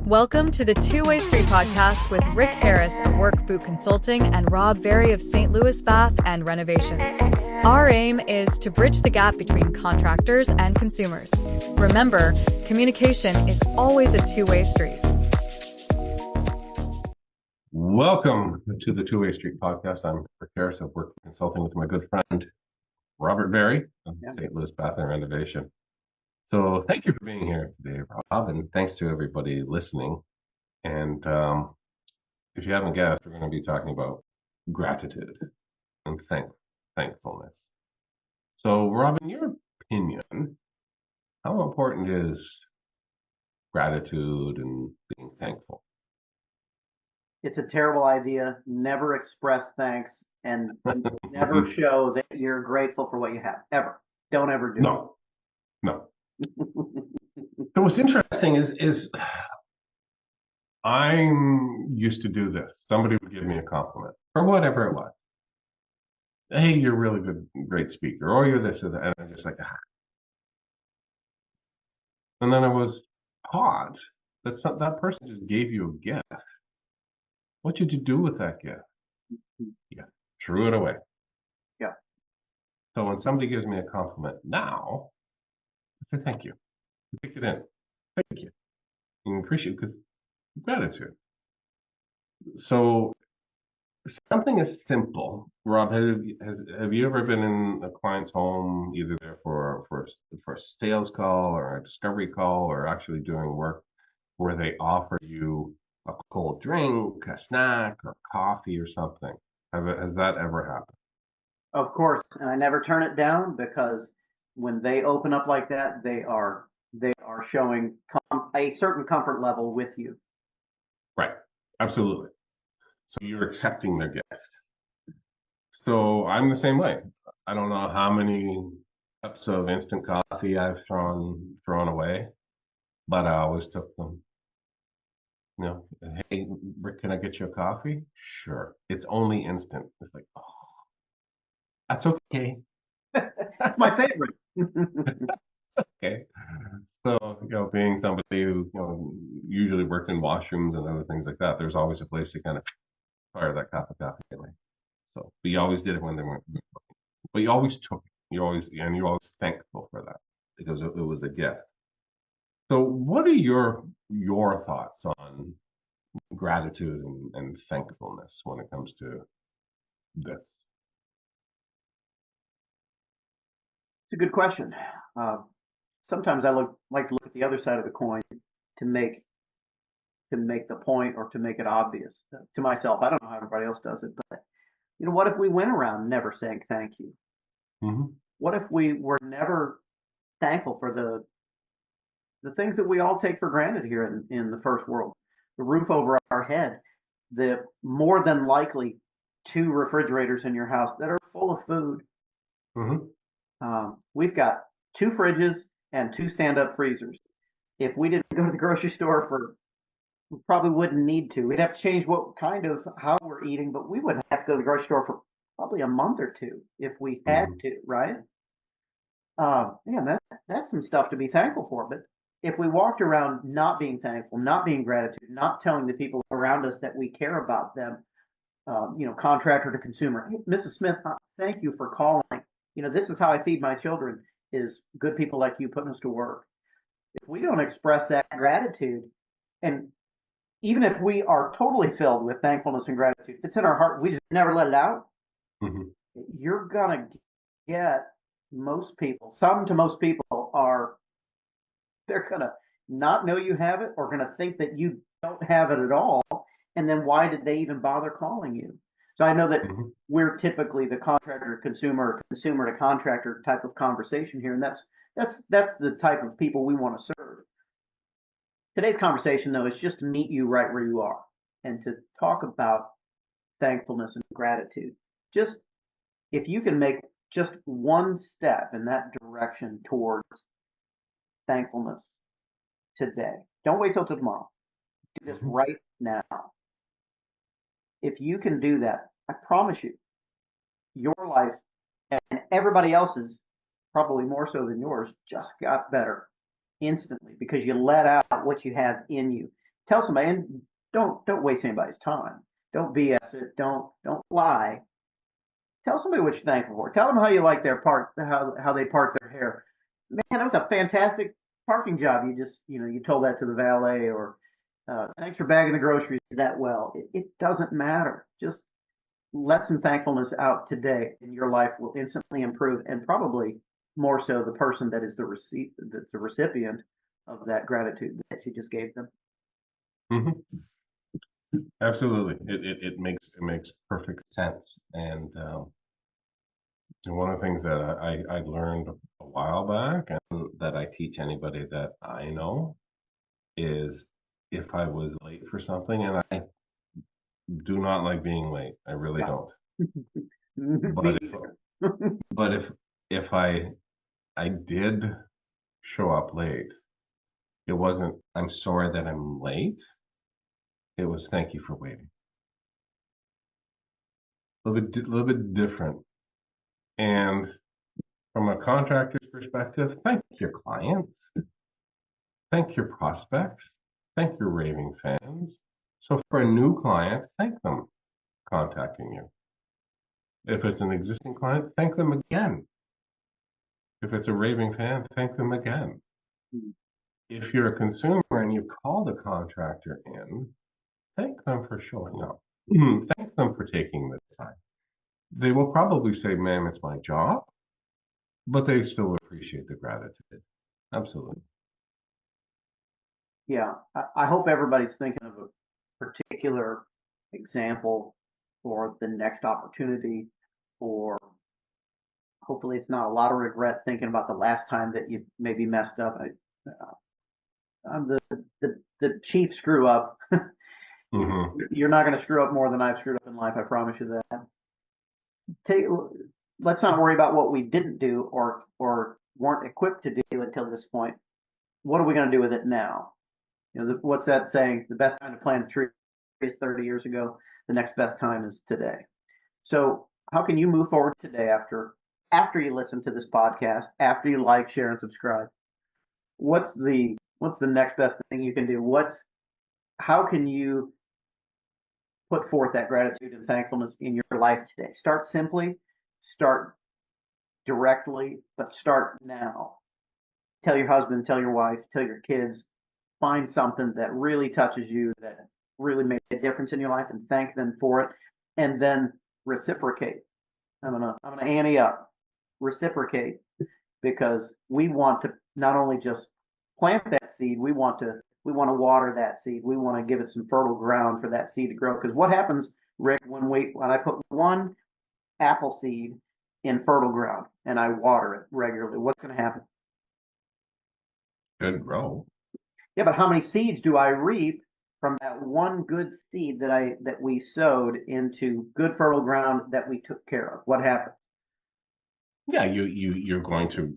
Welcome to the Two-Way Street podcast with Rick Harris of Work Boot Consulting and Rob Berry of St. Louis Bath and Renovations. Our aim is to bridge the gap between contractors and consumers. Remember, communication is always a two-way street. Welcome to the Two-Way Street podcast. I'm Rick Harris of Work Boot Consulting with my good friend Robert Berry of St. Louis Bath and Renovation. So thank you for being here today, Rob, and thanks to everybody listening. And if you haven't guessed, we're going to be talking about gratitude and thankfulness. So, Rob, in your opinion, how important is gratitude and being thankful? It's a terrible idea. Never express thanks and never show that you're grateful for what you have. Ever. Don't ever do it. No. So what's interesting is I'm used to do this. Somebody would give me a compliment or whatever it was. Hey, you're a really good, great speaker, or you're this or that. And I'm just like, ah. And then I was taught that that person just gave you a gift. What did you do with that gift? Yeah, threw it away. Yeah. So when somebody gives me a compliment now, I say thank you. Take it in. Thank you. And appreciate it because gratitude. So something as simple, Rob, have you ever been in a client's home, either there for a sales call or a discovery call or actually doing work where they offer you a cold drink, a snack, or coffee or something? Has that ever happened? Of course, and I never turn it down because when they open up like that, they are showing a certain comfort level with you. Right. Absolutely. So you're accepting their gift. So I'm the same way. I don't know how many cups of instant coffee I've thrown away, but I always took them. You know, hey, Rick, can I get you a coffee? Sure. It's only instant. It's like, oh, that's okay. That's my favorite. It's okay. So, being somebody who, usually worked in washrooms and other things like that, there's always a place to kind of fire that cup of coffee away. So, but you always did it when they weren't looking. But you always took it. You're always thankful for that because it was a gift. So, what are your thoughts on gratitude and thankfulness when it comes to this? It's a good question. Sometimes I like to look at the other side of the coin to make the point or to make it obvious to myself. I don't know how everybody else does it, but what if we went around never saying thank you? Mm-hmm. What if we were never thankful for the things that we all take for granted here in the first world? The roof over our head, the more than likely 2 refrigerators in your house that are full of food. Mm-hmm. We've got 2 fridges and 2 stand-up freezers. If we didn't go to the grocery store we probably wouldn't need to. We'd have to change how we're eating, but we wouldn't have to go to the grocery store for probably a month or 2 if we had to, right? That's some stuff to be thankful for. But if we walked around not being thankful, not being gratitude, not telling the people around us that we care about them, contractor to consumer, hey, Mrs. Smith, thank you for calling. This is how I feed my children, is good people like you putting us to work. If we don't express that gratitude, and even if we are totally filled with thankfulness and gratitude, if it's in our heart, we just never let it out, you're going to get most people they're going to not know you have it or going to think that you don't have it at all. And then why did they even bother calling you? So I know that we're typically the contractor to consumer to contractor type of conversation here. And that's the type of people we want to serve. Today's conversation, though, is just to meet you right where you are and to talk about thankfulness and gratitude. Just if you can make just one step in that direction towards thankfulness today, don't wait till tomorrow. Do this right now. If you can do that, I promise you, your life and everybody else's, probably more so than yours, just got better instantly because you let out what you have in you. tell somebody, and don't waste anybody's time. Don't BS it. Don't lie. Tell somebody what you're thankful for. Tell them how you like their how they part their hair. Man, that was a fantastic parking job. You told that to the valet, or thanks for bagging the groceries that well. It doesn't matter. Just let some thankfulness out today, and your life will instantly improve, and probably more so the person that is the recipient of that gratitude that you just gave them. Mm-hmm. Absolutely. It makes perfect sense. And one of the things that I learned a while back, and that I teach anybody that I know, is if I was late for something, and I do not like being late, I really Yeah. don't. Me But if I did show up late, it wasn't I'm sorry that I'm late. It was thank you for waiting. Little bit different. And from a contractor's perspective, thank your clients, thank your prospects, thank your raving fans. So for a new client, thank them contacting you. If it's an existing client, thank them again. If it's a raving fan, thank them again. If you're a consumer and you call the contractor in, thank them for showing up. Thank them for taking the time. They will probably say, ma'am, it's my job, but they still appreciate the gratitude. Absolutely. Yeah, I hope everybody's thinking of a particular example for the next opportunity, or hopefully it's not a lot of regret thinking about the last time that you maybe messed up. I'm the chief screw up. Mm-hmm. You're not going to screw up more than I've screwed up in life. I promise you that. Let's not worry about what we didn't do or weren't equipped to do until this point. What are we going to do with it now? What's that saying? The best time to plant a tree is 30 years ago. The next best time is today. So how can you move forward today after you listen to this podcast, after you like, share, and subscribe? What's the next best thing you can do? How can you put forth that gratitude and thankfulness in your life today? Start simply, start directly, but start now. Tell your husband, tell your wife, tell your kids, find something that really touches you, that really made a difference in your life, and thank them for it, and then reciprocate. I'm gonna ante up, reciprocate, because we want to not only just plant that seed, we want to water that seed. We want to give it some fertile ground for that seed to grow. Because what happens, Rick, when I put one apple seed in fertile ground and I water it regularly, what's going to happen? Good grow. Yeah, but how many seeds do I reap from that one good seed that we sowed into good fertile ground that we took care of? What happens? Yeah, you're going to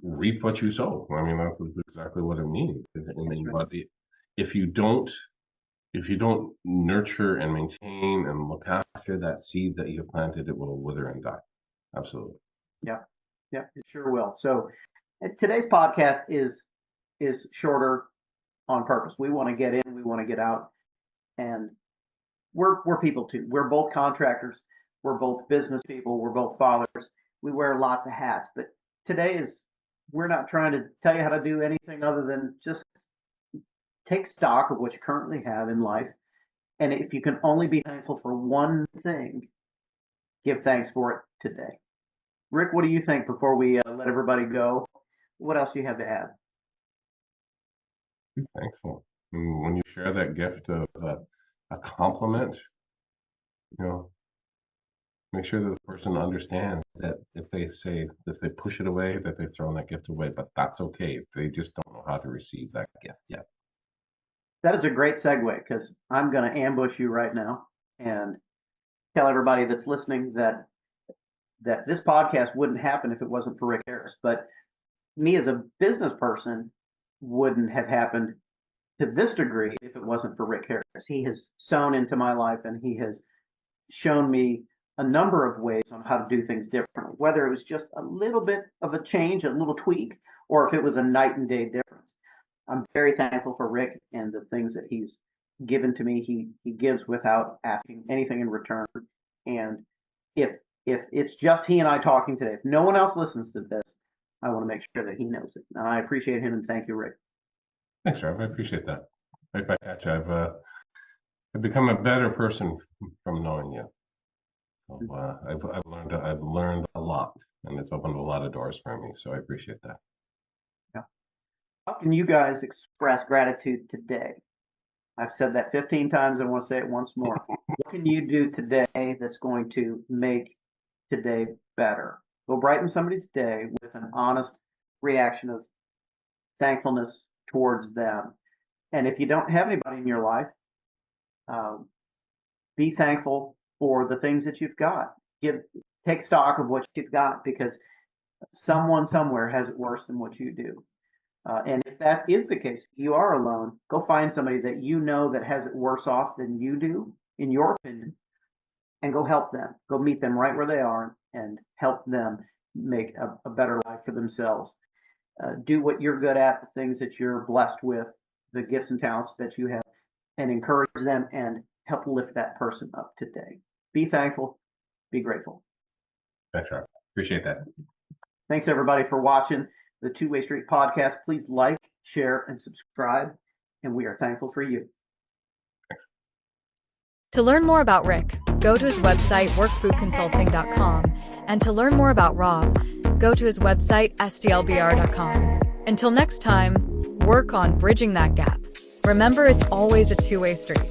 reap what you sow. I mean, that's exactly what it means. And Right. but if you don't nurture and maintain and look after that seed that you have planted, it will wither and die. Absolutely. Yeah, yeah, it sure will. So today's podcast is shorter on purpose. We want to get in, we want to get out, and we're people too. We're both contractors, we're both business people, we're both fathers. We wear lots of hats, but we're not trying to tell you how to do anything other than just take stock of what you currently have in life. And if you can only be thankful for one thing, give thanks for it today. Rick, what do you think before we let everybody go? What else do you have to add? Be thankful. And when you share that gift of a compliment, you know, make sure that the person understands that if they push it away, that they've thrown that gift away, but that's okay. They just don't know how to receive that gift yet. That is a great segue, because I'm going to ambush you right now and tell everybody that's listening that this podcast wouldn't happen if it wasn't for Rick Harris. But me as a business person wouldn't have happened to this degree if it wasn't for Rick Harris. He has sown into my life, and he has shown me a number of ways on how to do things differently, whether it was just a little bit of a change, a little tweak, or if it was a night and day difference. I'm very thankful for Rick and the things that he's given to me. He gives without asking anything in return. And if it's just he and I talking today, if no one else listens to this, I want to make sure that he knows it. And I appreciate him, and thank you, Rick. Thanks, Rob. I appreciate that. Right back at you. I've become a better person from knowing you. So, I've learned a lot, and it's opened a lot of doors for me. So I appreciate that. Yeah. How can you guys express gratitude today? I've said that 15 times. I want to say it once more. What can you do today that's going to make today better? Go brighten somebody's day with an honest reaction of thankfulness towards them. And if you don't have anybody in your life, be thankful for the things that you've got. Take stock of what you've got, because someone somewhere has it worse than what you do. And if that is the case, if you are alone, go find somebody that you know that has it worse off than you do, in your opinion, and go help them. Go meet them right where they are and help them make a better life for themselves. Do what you're good at, the things that you're blessed with, the gifts and talents that you have, and encourage them and help lift that person up today. Be thankful, be grateful. Thanks, Rob. Appreciate that. Thanks, everybody, for watching the Two-Way Street podcast. Please like, share, and subscribe, and we are thankful for you. To learn more about Rick, go to his website, workbootconsulting.com, and to learn more about Rob, go to his website, sdlbr.com. Until next time, work on bridging that gap. Remember, it's always a two-way street.